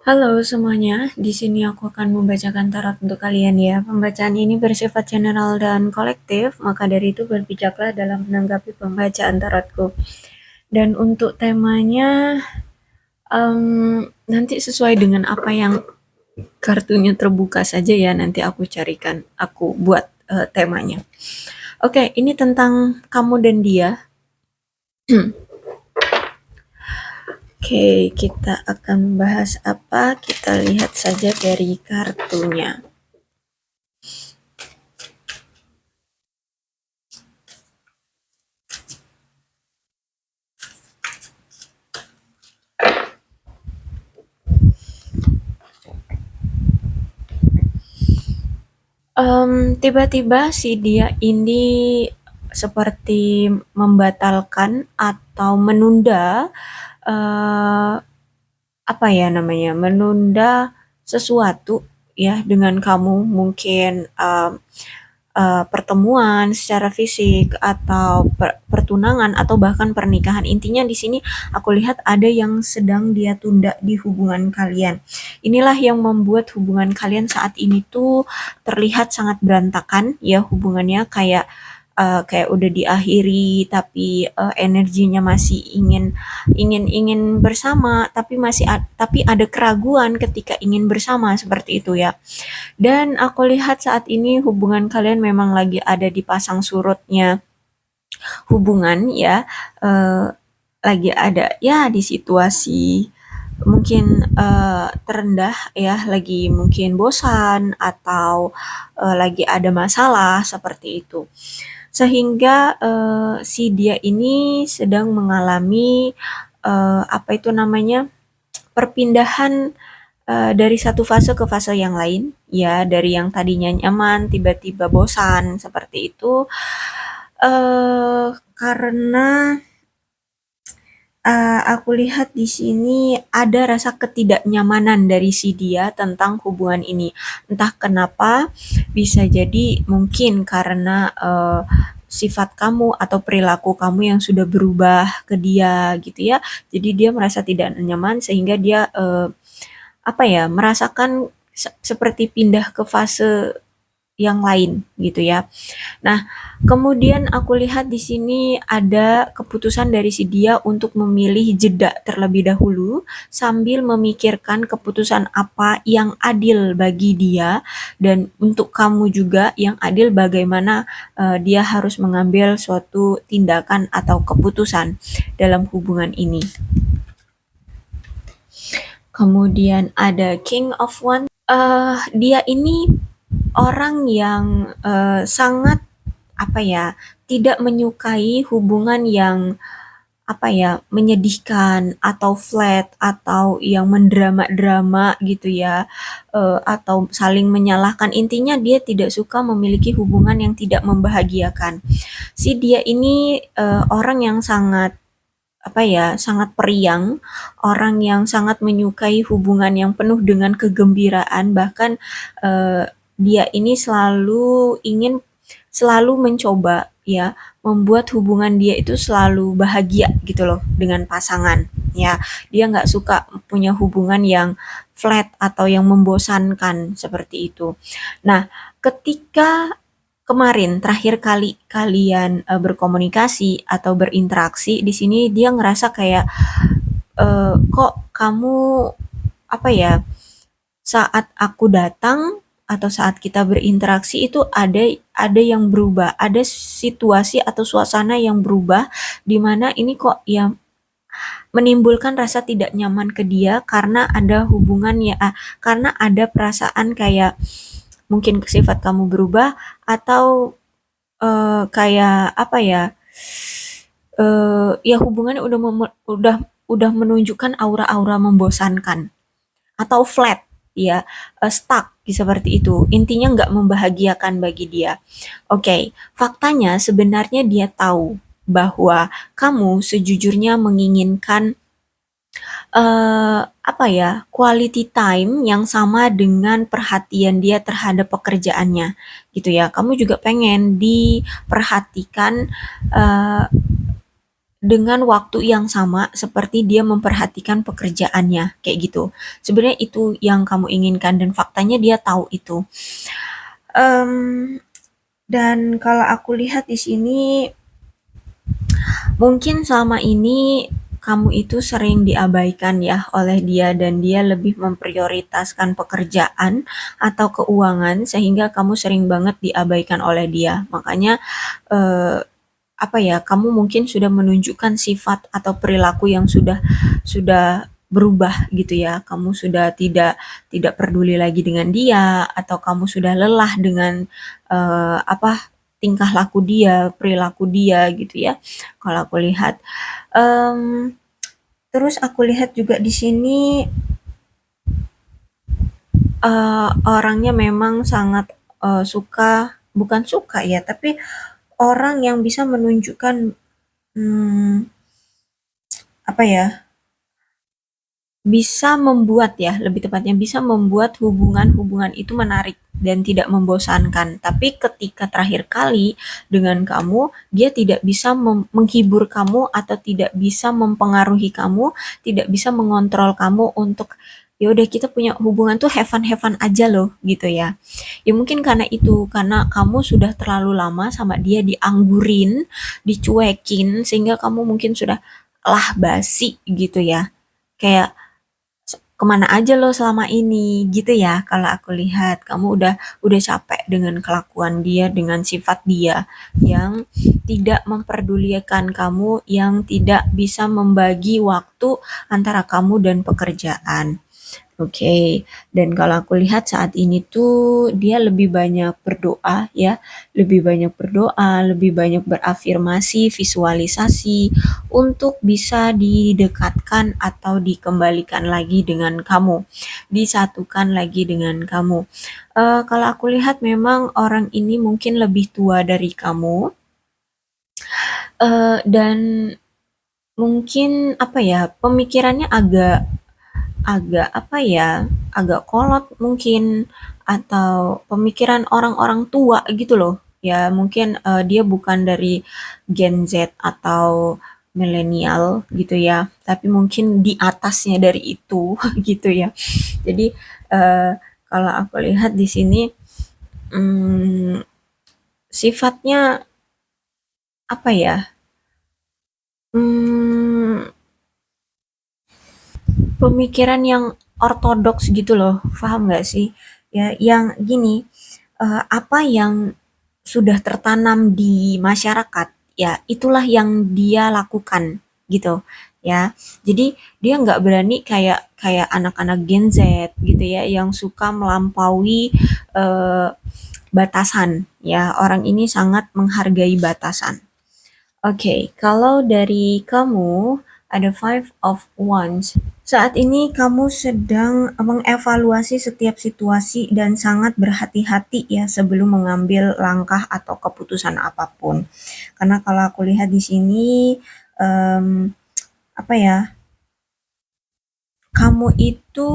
Halo semuanya, di sini aku akan membacakan tarot untuk kalian ya. Pembacaan ini bersifat general dan kolektif, maka dari itu berbijaklah dalam menanggapi pembacaan tarotku. Dan untuk temanya, nanti sesuai dengan apa yang kartunya terbuka saja ya, nanti aku carikan, aku buat temanya. Oke, ini tentang kamu dan dia. Oke, kita akan membahas apa? Kita lihat saja dari kartunya. Tiba-tiba si dia ini seperti membatalkan atau menunda, eee, apa ya namanya, menunda sesuatu ya dengan kamu mungkin, pertemuan secara fisik atau pertunangan atau bahkan pernikahan. Intinya di sini aku lihat ada yang sedang dia tunda di hubungan kalian. Inilah yang membuat hubungan kalian saat ini tuh terlihat sangat berantakan ya hubungannya kayak udah diakhiri tapi energinya masih ingin ingin ingin bersama tapi tapi ada keraguan ketika ingin bersama seperti itu ya. Dan aku lihat saat ini hubungan kalian memang lagi ada di pasang surutnya hubungan ya, eee, lagi ada ya di situasi mungkin, terendah ya, lagi mungkin bosan atau, lagi ada masalah seperti itu. Sehingga, si dia ini sedang mengalami, apa itu namanya, perpindahan dari satu fase ke fase yang lain, ya dari yang tadinya nyaman tiba-tiba bosan seperti itu, karena, aku lihat di sini ada rasa ketidaknyamanan dari si dia tentang hubungan ini. Entah kenapa, bisa jadi mungkin karena, sifat kamu atau perilaku kamu yang sudah berubah ke dia gitu ya, jadi dia merasa tidak nyaman sehingga dia, apa ya, merasakan seperti pindah ke fase yang lain gitu ya. Nah, kemudian aku lihat di sini ada keputusan dari si dia untuk memilih jeda terlebih dahulu sambil memikirkan keputusan apa yang adil bagi dia dan untuk kamu juga yang adil bagaimana dia harus mengambil suatu tindakan atau keputusan dalam hubungan ini. Kemudian ada King of Wands. Dia ini orang yang sangat apa ya, tidak menyukai hubungan yang apa ya, menyedihkan atau flat atau yang mendrama-drama gitu ya, atau saling menyalahkan. Intinya dia tidak suka memiliki hubungan yang tidak membahagiakan. Si dia ini orang yang sangat apa ya, sangat periang, orang yang sangat menyukai hubungan yang penuh dengan kegembiraan, bahkan dia ini selalu mencoba ya membuat hubungan dia itu selalu bahagia gitu loh dengan pasangan ya. Dia nggak suka punya hubungan yang flat atau yang membosankan seperti itu. Nah, ketika kemarin terakhir kali kalian berkomunikasi atau berinteraksi di sini dia ngerasa kayak kok kamu apa ya, saat aku datang atau saat kita berinteraksi itu ada yang berubah, ada situasi atau suasana yang berubah di mana ini kok ya menimbulkan rasa tidak nyaman ke dia karena ada hubungan ya, karena ada perasaan kayak mungkin sifat kamu berubah atau kayak apa ya, ya hubungannya udah menunjukkan aura-aura membosankan atau flat ya, stuck seperti itu. Intinya nggak membahagiakan bagi dia. Oke, faktanya sebenarnya dia tahu bahwa kamu sejujurnya menginginkan apa ya, quality time yang sama dengan perhatian dia terhadap pekerjaannya, gitu ya. Kamu juga pengen diperhatikan, eee, dengan waktu yang sama seperti dia memperhatikan pekerjaannya, kayak gitu. Sebenarnya itu yang kamu inginkan dan faktanya dia tahu itu. Mmm, dan kalau aku lihat di sini, mungkin selama ini kamu itu sering diabaikan ya oleh dia dan dia lebih memprioritaskan pekerjaan atau keuangan sehingga kamu sering banget diabaikan oleh dia. Makanya, eee apa ya, kamu mungkin sudah menunjukkan sifat atau perilaku yang sudah berubah gitu ya. Kamu sudah tidak tidak peduli lagi dengan dia atau kamu sudah lelah dengan tingkah laku dia, perilaku dia gitu ya. Kalau aku lihat. Mmm, terus aku lihat juga di sini orangnya memang sangat suka, bukan suka ya, tapi orang yang bisa menunjukkan hmm, apa ya, bisa membuat ya, lebih tepatnya bisa membuat hubungan-hubungan itu menarik dan tidak membosankan. Tapi ketika terakhir kali dengan kamu, dia tidak bisa menghibur kamu atau tidak bisa mempengaruhi kamu, tidak bisa mengontrol kamu untuk ya udah kita punya hubungan tuh have fun aja loh gitu ya. Ya mungkin karena itu, karena kamu sudah terlalu lama sama dia dianggurin, dicuekin sehingga kamu mungkin sudah lah basi gitu ya. Kayak kemana aja lo selama ini gitu ya kalau aku lihat kamu udah capek dengan kelakuan dia dengan sifat dia yang tidak memperdulikan kamu yang tidak bisa membagi waktu antara kamu dan pekerjaan. Oke, dan kalau aku lihat saat ini tuh dia lebih banyak berdoa ya, lebih banyak berdoa, lebih banyak berafirmasi, visualisasi untuk bisa didekatkan atau dikembalikan lagi dengan kamu, disatukan lagi dengan kamu. Kalau aku lihat memang orang ini mungkin lebih tua dari kamu, dan mungkin apa ya, pemikirannya agak agak apa ya, agak kolot mungkin atau pemikiran orang-orang tua gitu loh. Ya mungkin dia bukan dari Gen Z atau milenial gitu ya, tapi mungkin di atasnya dari itu gitu ya. Jadi kalau aku lihat di sini hmm, sifatnya apa ya? Hmm, pemikiran yang ortodoks gitu loh, paham nggak sih? Ya, yang gini, apa yang sudah tertanam di masyarakat, ya itulah yang dia lakukan gitu ya. Jadi dia nggak berani kayak kayak anak-anak Gen Z gitu ya, yang suka melampaui eh, batasan ya. Orang ini sangat menghargai batasan. Oke, kalau dari kamu ada Five of Wands. Saat ini kamu sedang mengevaluasi setiap situasi dan sangat berhati-hati ya sebelum mengambil langkah atau keputusan apapun. Karena kalau aku lihat di sini em, apa ya? Kamu itu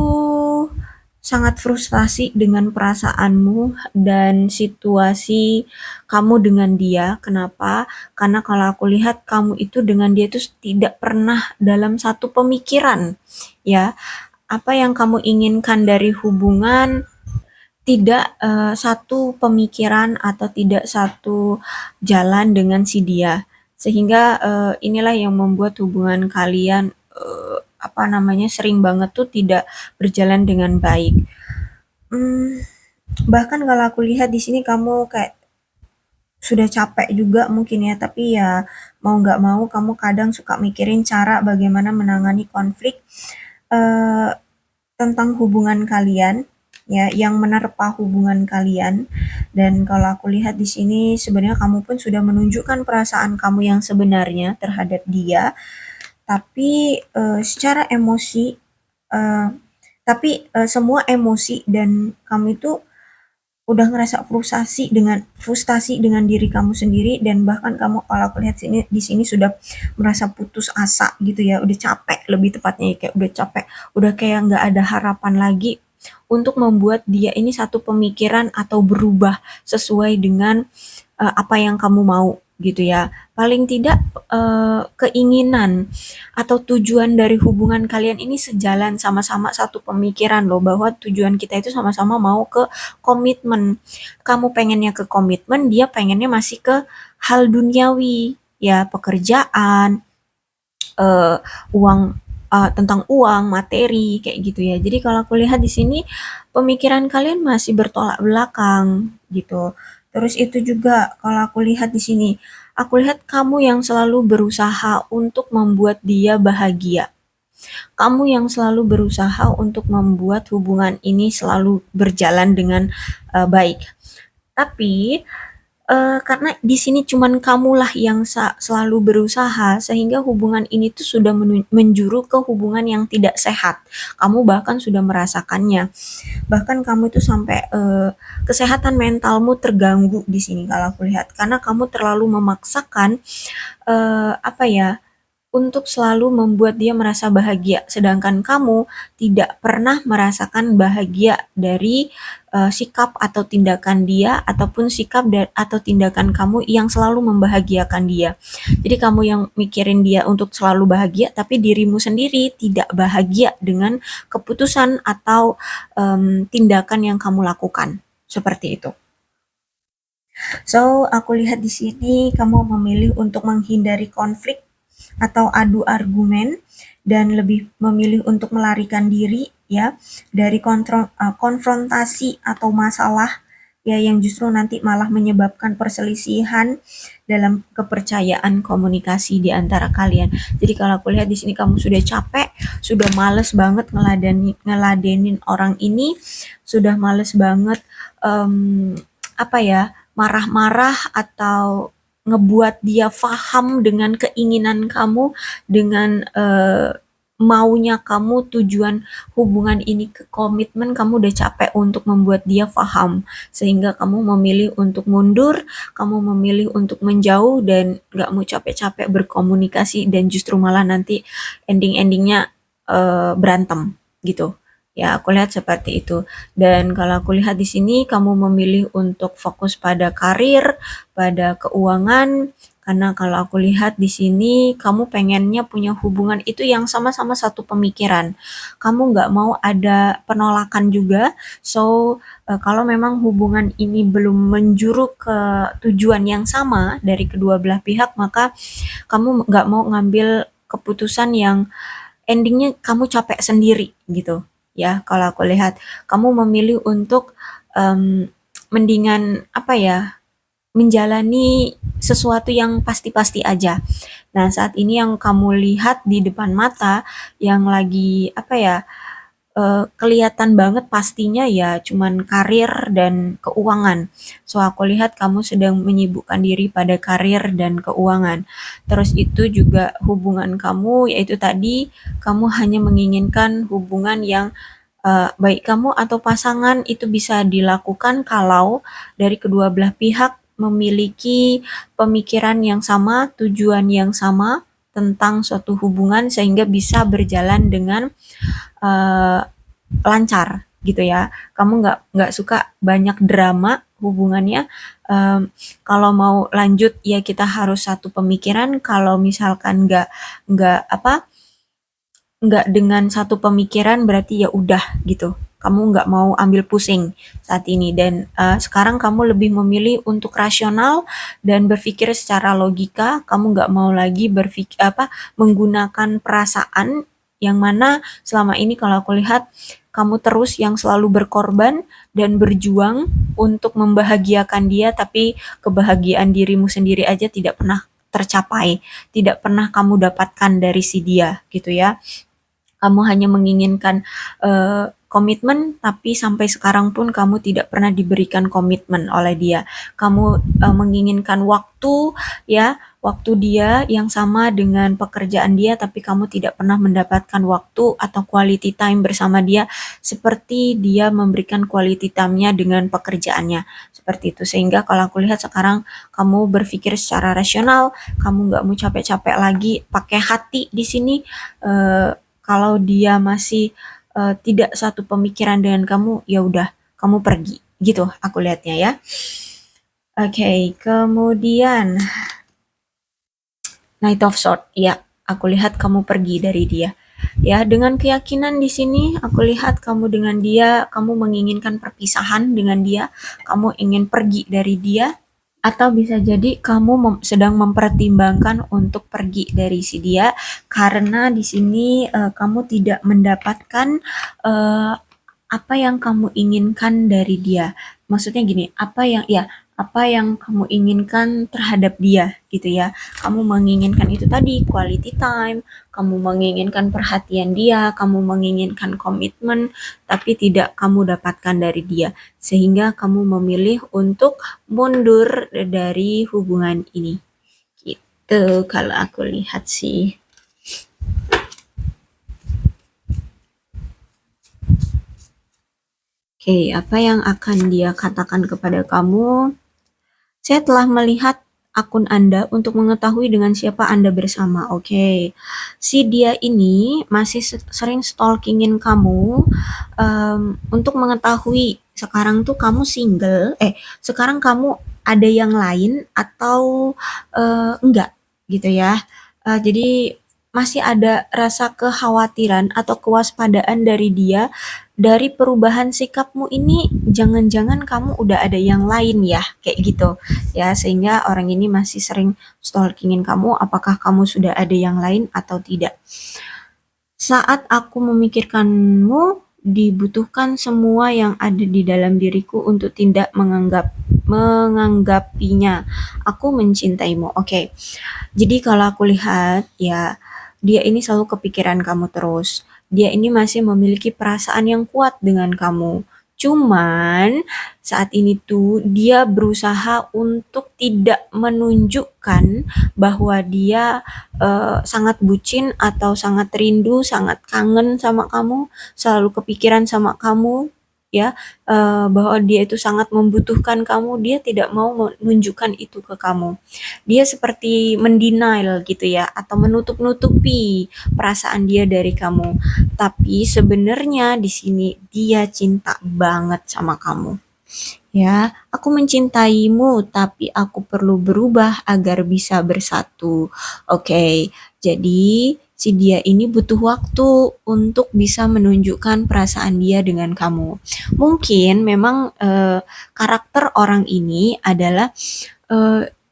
sangat frustasi dengan perasaanmu dan situasi kamu dengan dia. Kenapa? Karena kalau aku lihat kamu itu dengan dia itu tidak pernah dalam satu pemikiran, ya. Apa yang kamu inginkan dari hubungan tidak satu pemikiran atau tidak satu jalan dengan si dia. Sehingga inilah yang membuat hubungan kalian apa namanya sering banget tuh tidak berjalan dengan baik. Hmm, bahkan kalau aku lihat di sini kamu kayak sudah capek juga mungkin ya, tapi ya mau nggak mau kamu kadang suka mikirin cara bagaimana menangani konflik eh, tentang hubungan kalian ya yang menerpa hubungan kalian. Dan kalau aku lihat di sini sebenarnya kamu pun sudah menunjukkan perasaan kamu yang sebenarnya terhadap dia, tapi secara emosi eh, tapi semua emosi dan kamu itu udah ngerasa frustasi dengan diri kamu sendiri dan bahkan kamu kalau aku lihat sini di sini sudah merasa putus asa gitu ya, udah capek lebih tepatnya kayak udah capek, udah kayak nggak ada harapan lagi untuk membuat dia ini satu pemikiran atau berubah sesuai dengan apa yang kamu mau gitu ya. paling tidak keinginan atau tujuan dari hubungan kalian ini sejalan, sama-sama satu pemikiran loh, bahwa tujuan kita itu sama-sama mau ke komitmen. Kamu pengennya ke komitmen, dia pengennya masih ke hal duniawi, ya pekerjaan, eh, uang, tentang uang, materi kayak gitu ya. Jadi kalau aku lihat di sini pemikiran kalian masih bertolak belakang gitu. Terus itu juga kalau aku lihat di sini, aku lihat kamu yang selalu berusaha untuk membuat dia bahagia. Kamu yang selalu berusaha untuk membuat hubungan ini selalu berjalan dengan baik. Tapi karena di sini cuman kamulah yang selalu berusaha, sehingga hubungan ini tuh sudah menjuru ke hubungan yang tidak sehat. Kamu bahkan sudah merasakannya. Bahkan kamu itu sampai kesehatan mentalmu terganggu di sini kalau aku lihat. Karena kamu terlalu memaksakan apa ya, untuk selalu membuat dia merasa bahagia, sedangkan kamu tidak pernah merasakan bahagia dari sikap atau tindakan dia, ataupun sikap atau tindakan kamu yang selalu membahagiakan dia. Jadi kamu yang mikirin dia untuk selalu bahagia, tapi dirimu sendiri tidak bahagia dengan keputusan atau tindakan yang kamu lakukan. Seperti itu. So, aku lihat di sini kamu memilih untuk menghindari konflik atau adu argumen, dan lebih memilih untuk melarikan diri ya dari konfrontasi atau masalah ya, yang justru nanti malah menyebabkan perselisihan dalam kepercayaan komunikasi di antara kalian. Jadi kalau aku lihat di sini kamu sudah capek, sudah males banget ngeladenin orang ini, sudah males banget apa ya, marah-marah atau ngebuat dia paham dengan keinginan kamu, dengan maunya kamu, tujuan hubungan ini ke komitmen. Kamu udah capek untuk membuat dia paham, sehingga kamu memilih untuk mundur, kamu memilih untuk menjauh, dan gak mau capek-capek berkomunikasi, dan justru malah nanti ending-endingnya berantem gitu. Ya, aku lihat seperti itu. Dan kalau aku lihat di sini kamu memilih untuk fokus pada karir, pada keuangan, karena kalau aku lihat di sini kamu pengennya punya hubungan itu yang sama-sama satu pemikiran. Kamu nggak mau ada penolakan juga. So, kalau memang hubungan ini belum menjuru ke tujuan yang sama dari kedua belah pihak, maka kamu nggak mau ngambil keputusan yang endingnya kamu capek sendiri gitu ya. Kalau aku lihat kamu memilih untuk mendingan apa ya, menjalani sesuatu yang pasti-pasti aja. Nah, saat ini yang kamu lihat di depan mata yang lagi apa ya, kelihatan banget pastinya ya cuman karir dan keuangan. So, aku lihat kamu sedang menyibukkan diri pada karir dan keuangan. Terus itu juga hubungan kamu, yaitu tadi kamu hanya menginginkan hubungan yang baik kamu atau pasangan itu bisa dilakukan kalau dari kedua belah pihak memiliki pemikiran yang sama, tujuan yang sama tentang suatu hubungan, sehingga bisa berjalan dengan uh, lancar gitu ya. Kamu nggak suka banyak drama hubungannya. Kalau mau lanjut ya kita harus satu pemikiran. Kalau misalkan nggak apa, nggak dengan satu pemikiran, berarti ya udah gitu. Kamu nggak mau ambil pusing saat ini, dan sekarang kamu lebih memilih untuk rasional dan berpikir secara logika. Kamu nggak mau lagi berpikir apa, menggunakan perasaan, yang mana selama ini kalau aku lihat kamu terus yang selalu berkorban dan berjuang untuk membahagiakan dia, tapi kebahagiaan dirimu sendiri aja tidak pernah tercapai, tidak pernah kamu dapatkan dari si dia gitu ya. Kamu hanya menginginkan komitmen, tapi sampai sekarang pun kamu tidak pernah diberikan komitmen oleh dia. Kamu menginginkan waktu ya, waktu dia yang sama dengan pekerjaan dia, tapi kamu tidak pernah mendapatkan waktu atau quality time bersama dia seperti dia memberikan quality time-nya dengan pekerjaannya. Seperti itu. Sehingga kalau aku lihat sekarang kamu berpikir secara rasional, kamu nggak mau capek-capek lagi pakai hati di sini. eh, Kalau dia masih tidak satu pemikiran dengan kamu, ya udah kamu pergi gitu aku lihatnya ya. Oke, kemudian Knight of Sword, ya, aku lihat kamu pergi dari dia. Ya, dengan keyakinan di sini aku lihat kamu dengan dia, kamu menginginkan perpisahan dengan dia, kamu ingin pergi dari dia, atau bisa jadi kamu sedang mempertimbangkan untuk pergi dari si dia karena di sini kamu tidak mendapatkan eh, apa yang kamu inginkan dari dia. Maksudnya gini, apa yang kamu inginkan terhadap dia gitu ya. Kamu menginginkan itu tadi quality time, kamu menginginkan perhatian dia, kamu menginginkan komitmen, tapi tidak kamu dapatkan dari dia. Sehingga kamu memilih untuk mundur dari hubungan ini. Gitu kalau aku lihat sih. Oke, apa yang akan dia katakan kepada kamu? Saya telah melihat akun Anda untuk mengetahui dengan siapa Anda bersama. Oke, si dia ini masih sering stalkingin kamu untuk mengetahui sekarang tuh kamu single, sekarang kamu ada yang lain atau enggak gitu ya. Jadi masih ada rasa kekhawatiran atau kewaspadaan dari dia dari perubahan sikapmu ini, jangan-jangan kamu udah ada yang lain ya, kayak gitu ya, sehingga orang ini masih sering stalkingin kamu apakah kamu sudah ada yang lain atau tidak. Saat aku memikirkanmu, dibutuhkan semua yang ada di dalam diriku untuk tidak menganggapinya. Aku mencintaimu. Oke. Jadi kalau aku lihat ya, dia ini selalu kepikiran kamu terus. Dia ini masih memiliki perasaan yang kuat dengan kamu. Cuman saat ini tuh dia berusaha untuk tidak menunjukkan bahwa dia sangat bucin atau sangat rindu, sangat kangen sama kamu, selalu kepikiran sama kamu, ya, bahwa dia itu sangat membutuhkan kamu, dia tidak mau menunjukkan itu ke kamu. Dia seperti mendenial gitu ya, atau menutup-nutupi perasaan dia dari kamu. Tapi sebenarnya di sini dia cinta banget sama kamu. Ya, aku mencintaimu, tapi aku perlu berubah agar bisa bersatu. Oke, jadi si dia ini butuh waktu untuk bisa menunjukkan perasaan dia dengan kamu. Mungkin memang karakter orang ini adalah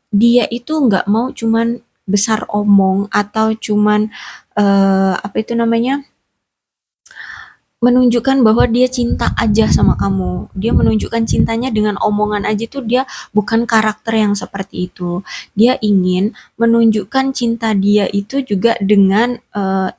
dia itu nggak mau cuman besar omong atau cuman apa itu namanya, menunjukkan bahwa dia cinta aja sama kamu. Dia menunjukkan cintanya dengan omongan aja tuh dia bukan karakter yang seperti itu. Dia ingin menunjukkan cinta dia itu juga dengan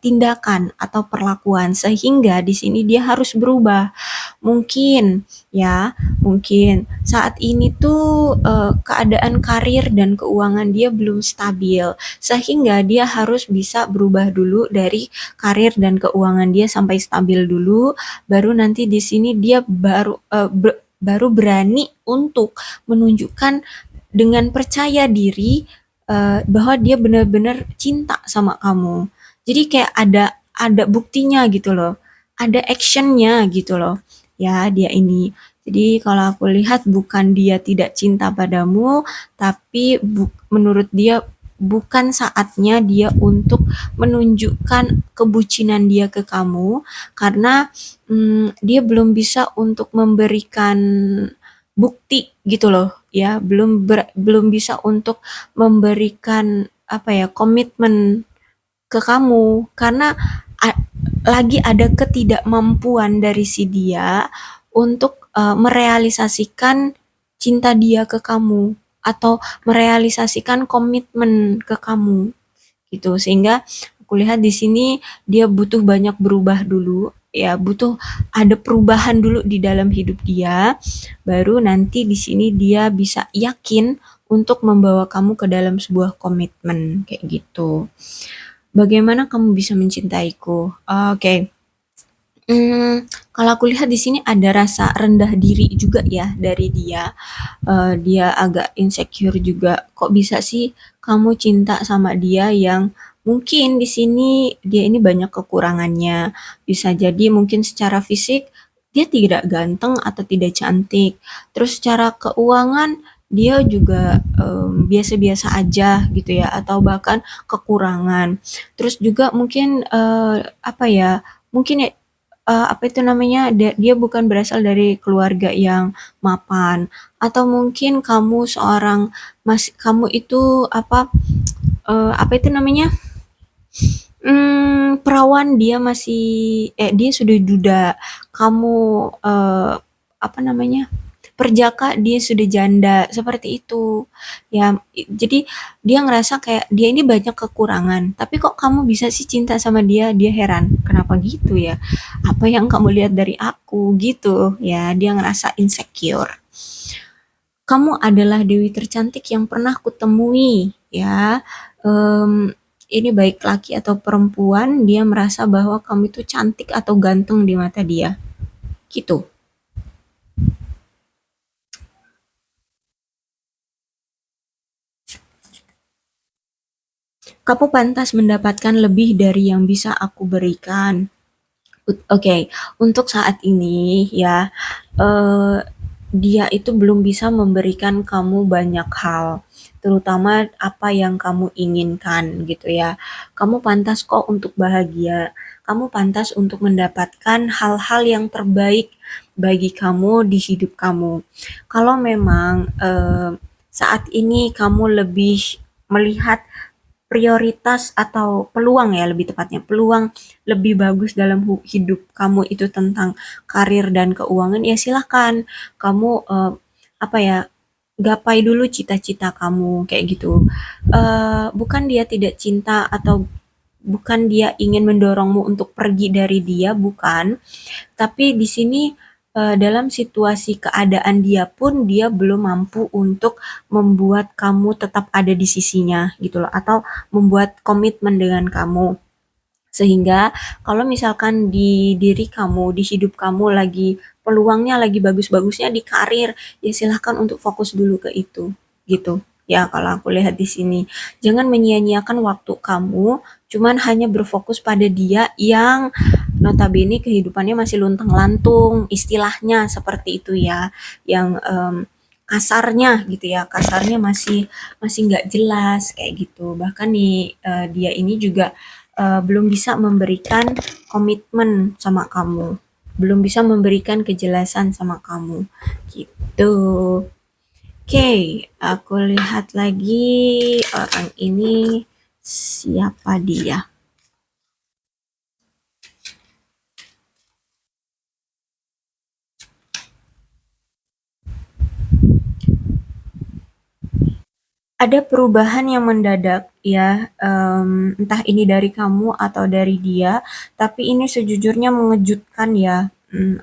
tindakan atau perlakuan sehingga di sini dia harus berubah. Mungkin ya, mungkin saat ini tuh keadaan karir dan keuangan dia belum stabil sehingga dia harus bisa berubah dulu dari karir dan keuangan dia sampai stabil dulu, baru nanti di sini dia baru berani untuk menunjukkan dengan percaya diri bahwa dia benar-benar cinta sama kamu. Jadi kayak ada buktinya gitu loh, ada actionnya gitu loh. Ya dia ini. Jadi kalau aku lihat bukan dia tidak cinta padamu, tapi menurut dia bukan saatnya dia untuk menunjukkan kebucinan dia ke kamu karena dia belum bisa untuk memberikan bukti gitu loh ya, belum bisa untuk memberikan apa ya, komitmen ke kamu karena a- lagi ada ketidakmampuan dari si dia untuk merealisasikan cinta dia ke kamu atau merealisasikan komitmen ke kamu gitu. Sehingga aku lihat di sini dia butuh banyak berubah dulu ya, butuh ada perubahan dulu di dalam hidup dia, baru nanti di sini dia bisa yakin untuk membawa kamu ke dalam sebuah komitmen kayak gitu. Bagaimana kamu bisa mencintaiku? Oke. Kalau aku lihat di sini ada rasa rendah diri juga ya dari dia. Dia agak insecure juga. Kok bisa sih kamu cinta sama dia yang mungkin di sini dia ini banyak kekurangannya. Bisa jadi mungkin secara fisik dia tidak ganteng atau tidak cantik. Terus secara keuangan dia juga biasa-biasa aja gitu ya, atau bahkan kekurangan. Terus juga mungkin apa ya, mungkin ya, apa itu namanya, dia bukan berasal dari keluarga yang mapan, atau mungkin kamu seorang kamu itu apa itu namanya, perawan, dia sudah duda, kamu apa namanya, perjaka, dia sudah janda, seperti itu. Ya, jadi dia ngerasa kayak dia ini banyak kekurangan, tapi kok kamu bisa sih cinta sama dia? Dia heran, kenapa gitu ya? Apa yang kamu lihat dari aku gitu ya? Dia ngerasa insecure. Kamu adalah dewi tercantik yang pernah kutemui, ya. Em, ini baik laki atau perempuan, dia merasa bahwa kamu itu cantik atau ganteng di mata dia, gitu. Kamu pantas mendapatkan lebih dari yang bisa aku berikan. Oke, untuk saat ini ya, eh, dia itu belum bisa memberikan kamu banyak hal, terutama apa yang kamu inginkan gitu ya. Kamu pantas kok untuk bahagia. Kamu pantas untuk mendapatkan hal-hal yang terbaik bagi kamu di hidup kamu. Kalau memang saat ini kamu lebih melihat prioritas atau peluang ya, lebih tepatnya peluang lebih bagus dalam hidup kamu itu tentang karir dan keuangan, ya silahkan kamu apa ya, gapai dulu cita-cita kamu kayak gitu. Bukan dia tidak cinta atau bukan dia ingin mendorongmu untuk pergi dari dia, bukan, tapi di sini dalam situasi keadaan dia pun dia belum mampu untuk membuat kamu tetap ada di sisinya gitu loh, atau membuat komitmen dengan kamu. Sehingga kalau misalkan di diri kamu, di hidup kamu lagi peluangnya lagi bagus-bagusnya di karir, ya silahkan untuk fokus dulu ke itu, gitu. Ya kalau aku lihat di sini, jangan menyia-nyiakan waktu kamu, cuman hanya berfokus pada dia yang notabene kehidupannya masih luntang-lantung, istilahnya seperti itu ya, yang kasarnya gitu ya, kasarnya masih masih nggak jelas kayak gitu. Bahkan nih dia ini juga belum bisa memberikan komitmen sama kamu, belum bisa memberikan kejelasan sama kamu, gitu. Oke, aku lihat lagi orang ini siapa dia. Ada perubahan yang mendadak ya, entah ini dari kamu atau dari dia, tapi ini sejujurnya mengejutkan ya.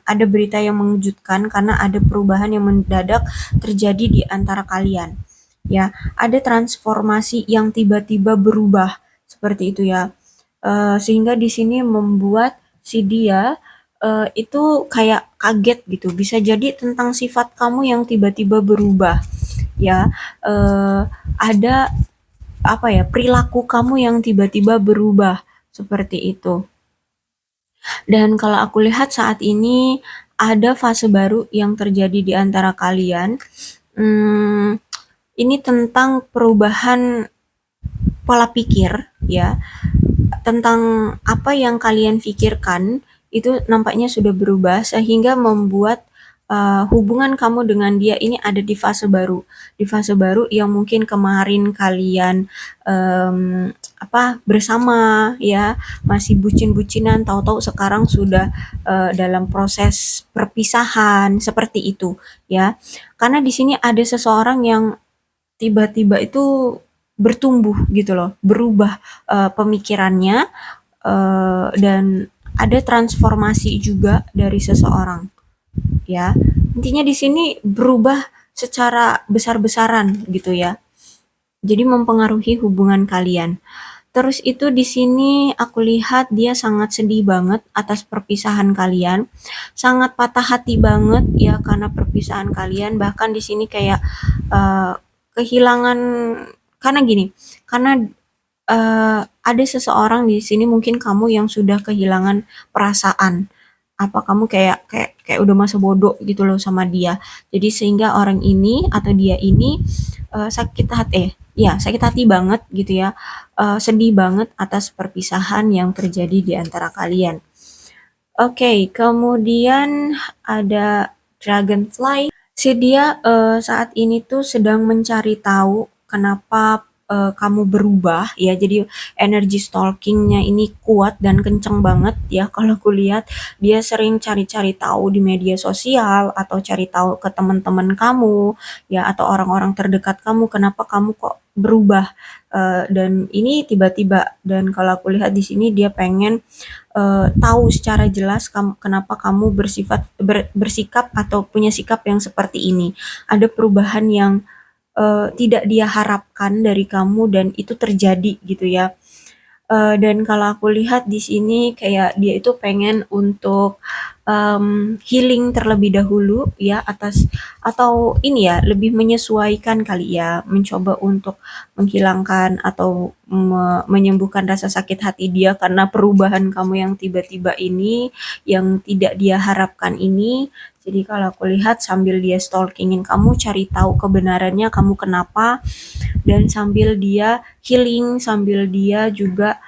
Ada berita yang mengejutkan karena ada perubahan yang mendadak terjadi di antara kalian. Ya, ada transformasi yang tiba-tiba berubah seperti itu ya. Sehingga di sini membuat si dia itu kayak kaget gitu. Bisa jadi tentang sifat kamu yang tiba-tiba berubah ya. eh, ada apa ya, perilaku kamu yang tiba-tiba berubah seperti itu. Dan kalau aku lihat saat ini ada fase baru yang terjadi di antara kalian. Hmm, ini tentang perubahan pola pikir ya, tentang apa yang kalian pikirkan itu nampaknya sudah berubah sehingga membuat hubungan kamu dengan dia ini ada di fase baru yang mungkin kemarin kalian bersama ya, masih bucin-bucinan, tahu-tahu sekarang sudah dalam proses perpisahan seperti itu ya. Karena di sini ada seseorang yang tiba-tiba itu bertumbuh gitu loh, berubah pemikirannya, dan ada transformasi juga dari seseorang ya. Intinya di sini berubah secara besar-besaran gitu ya. Jadi mempengaruhi hubungan kalian. Terus itu di sini aku lihat dia sangat sedih banget atas perpisahan kalian, sangat patah hati banget ya karena perpisahan kalian. Bahkan di sini kayak eh, kehilangan, karena gini, karena ada seseorang di sini mungkin kamu yang sudah kehilangan perasaan apa kamu kayak kayak kayak udah masa bodoh gitu loh sama dia. Jadi sehingga orang ini atau dia ini sakit hati, ya sakit hati banget gitu ya, sedih banget atas perpisahan yang terjadi di antara kalian. Oke, kemudian ada Dragonfly. Si dia saat ini tuh sedang mencari tahu kenapa kamu berubah ya. Jadi energi stalkingnya ini kuat dan kenceng banget ya. Kalau aku lihat dia sering cari-cari tahu di media sosial atau cari tahu ke teman-teman kamu ya atau orang-orang terdekat kamu kenapa kamu kok berubah. Dan ini tiba-tiba dan kalau aku lihat di sini dia pengen tahu secara jelas kenapa kamu bersikap atau punya sikap yang seperti ini. Ada perubahan yang tidak dia harapkan dari kamu dan itu terjadi gitu ya. Dan kalau aku lihat di sini kayak dia itu pengen untuk healing terlebih dahulu ya atas atau ini ya lebih menyesuaikan kali ya mencoba untuk menghilangkan atau menyembuhkan rasa sakit hati dia karena perubahan kamu yang tiba-tiba ini yang tidak dia harapkan ini. Jadi kalau aku lihat sambil dia stalkingin kamu cari tahu kebenarannya kamu kenapa dan sambil dia healing, sambil dia juga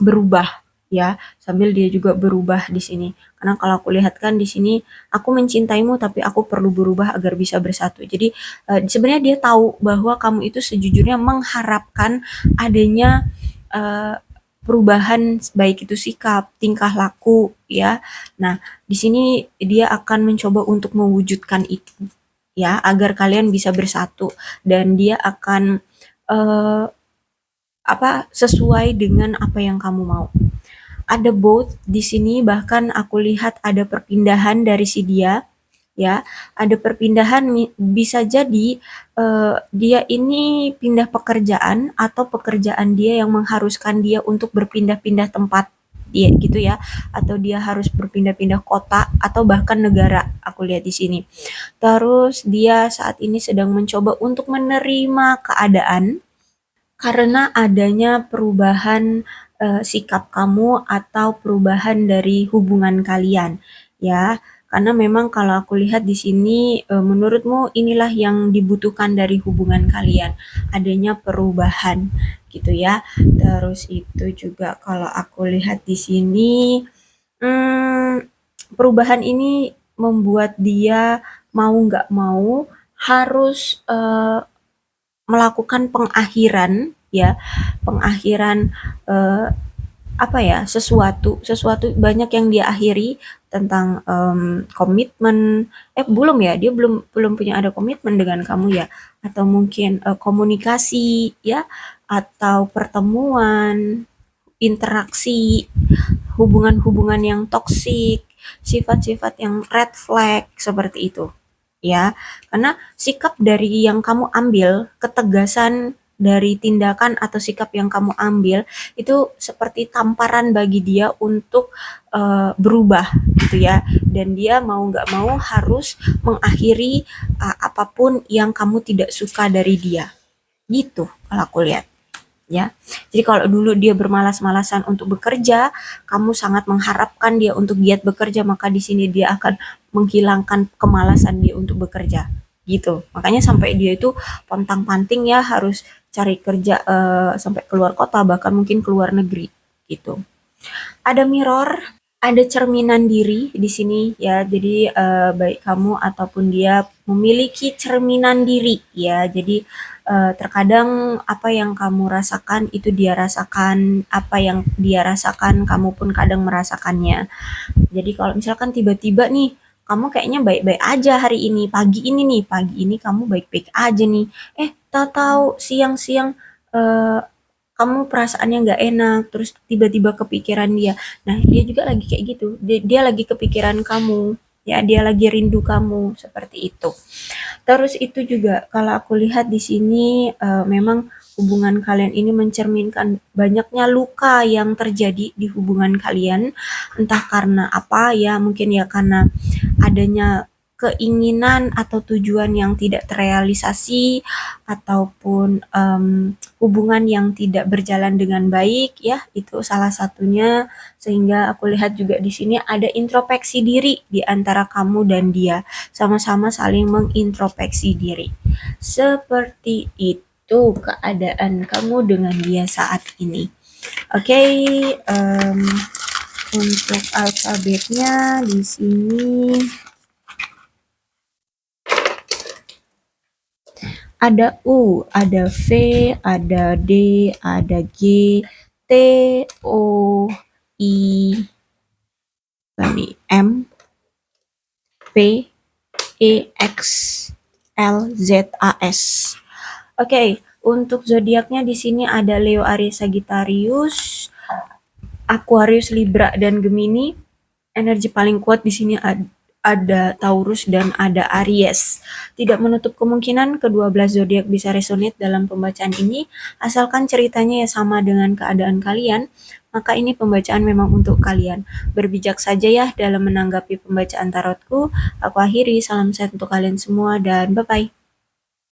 berubah ya, sambil dia juga berubah di sini. Karena kalau aku lihat kan di sini aku mencintaimu tapi aku perlu berubah agar bisa bersatu. Jadi sebenarnya dia tahu bahwa kamu itu sejujurnya mengharapkan adanya uh, perubahan baik itu sikap, tingkah laku ya. Nah, di sini dia akan mencoba untuk mewujudkan itu ya agar kalian bisa bersatu dan dia akan eh, sesuai dengan apa yang kamu mau. Ada both di sini bahkan aku lihat ada perpindahan dari si dia ya. Ada perpindahan bisa jadi dia ini pindah pekerjaan atau pekerjaan dia yang mengharuskan dia untuk berpindah-pindah tempat dia gitu ya atau dia harus berpindah-pindah kota atau bahkan negara aku lihat di sini. Terus dia saat ini sedang mencoba untuk menerima keadaan karena adanya perubahan sikap kamu atau perubahan dari hubungan kalian, ya. Karena memang kalau aku lihat di sini menurutmu inilah yang dibutuhkan dari hubungan kalian, adanya perubahan gitu ya. Terus itu juga kalau aku lihat di sini hmm, perubahan ini membuat dia mau nggak mau harus melakukan pengakhiran ya, pengakhiran eh, apa ya, sesuatu sesuatu banyak yang dia akhiri tentang komitmen belum ya, dia belum belum punya ada komitmen dengan kamu ya, atau mungkin komunikasi ya, atau pertemuan, interaksi, hubungan-hubungan yang toksik, sifat-sifat yang red flag seperti itu. Ya, karena sikap dari yang kamu ambil, ketegasan dari tindakan atau sikap yang kamu ambil itu seperti tamparan bagi dia untuk berubah gitu ya. Dan dia mau nggak mau harus mengakhiri apapun yang kamu tidak suka dari dia. Gitu kalau aku lihat ya. Jadi kalau dulu dia bermalas-malasan untuk bekerja, kamu sangat mengharapkan dia untuk giat bekerja, maka di sini dia akan menghilangkan kemalasan dia untuk bekerja. Gitu. Makanya sampai dia itu pontang-panting ya harus cari kerja sampai keluar kota bahkan mungkin keluar negeri gitu. Ada mirror, ada cerminan diri di sini ya. Jadi baik kamu ataupun dia memiliki cerminan diri ya. Jadi terkadang apa yang kamu rasakan itu dia rasakan, apa yang dia rasakan kamu pun kadang merasakannya. Jadi kalau misalkan tiba-tiba nih kamu kayaknya baik-baik aja hari ini, pagi ini kamu baik-baik aja nih. Tahu-tahu siang-siang eh, kamu perasaannya nggak enak, terus tiba-tiba kepikiran dia. Nah, dia juga lagi kayak gitu. Dia lagi kepikiran kamu, ya, dia lagi rindu kamu, seperti itu. Terus itu juga kalau aku lihat di sini memang hubungan kalian ini mencerminkan banyaknya luka yang terjadi di hubungan kalian, entah karena apa ya, mungkin ya karena adanya keinginan atau tujuan yang tidak terrealisasi ataupun hubungan yang tidak berjalan dengan baik ya, itu salah satunya. Sehingga aku lihat juga di sini ada introspeksi diri di antara kamu dan dia, sama-sama saling mengintrospeksi diri. Seperti itu keadaan kamu dengan dia saat ini. Oke, untuk alfabetnya di sini ada U, ada V, ada D, ada G, T, O, I, M, P, E, X, L, Z, A, S. Oke, untuk zodiaknya di sini ada Leo, Aries, Sagittarius, Aquarius, Libra, dan Gemini. Energi paling kuat di sini ada Taurus dan ada Aries. Tidak menutup kemungkinan kedua belas zodiak bisa resonate dalam pembacaan ini, asalkan ceritanya ya sama dengan keadaan kalian, maka ini pembacaan memang untuk kalian. Berbijak saja ya dalam menanggapi pembacaan tarotku. Aku akhiri, salam sehat untuk kalian semua dan bye-bye.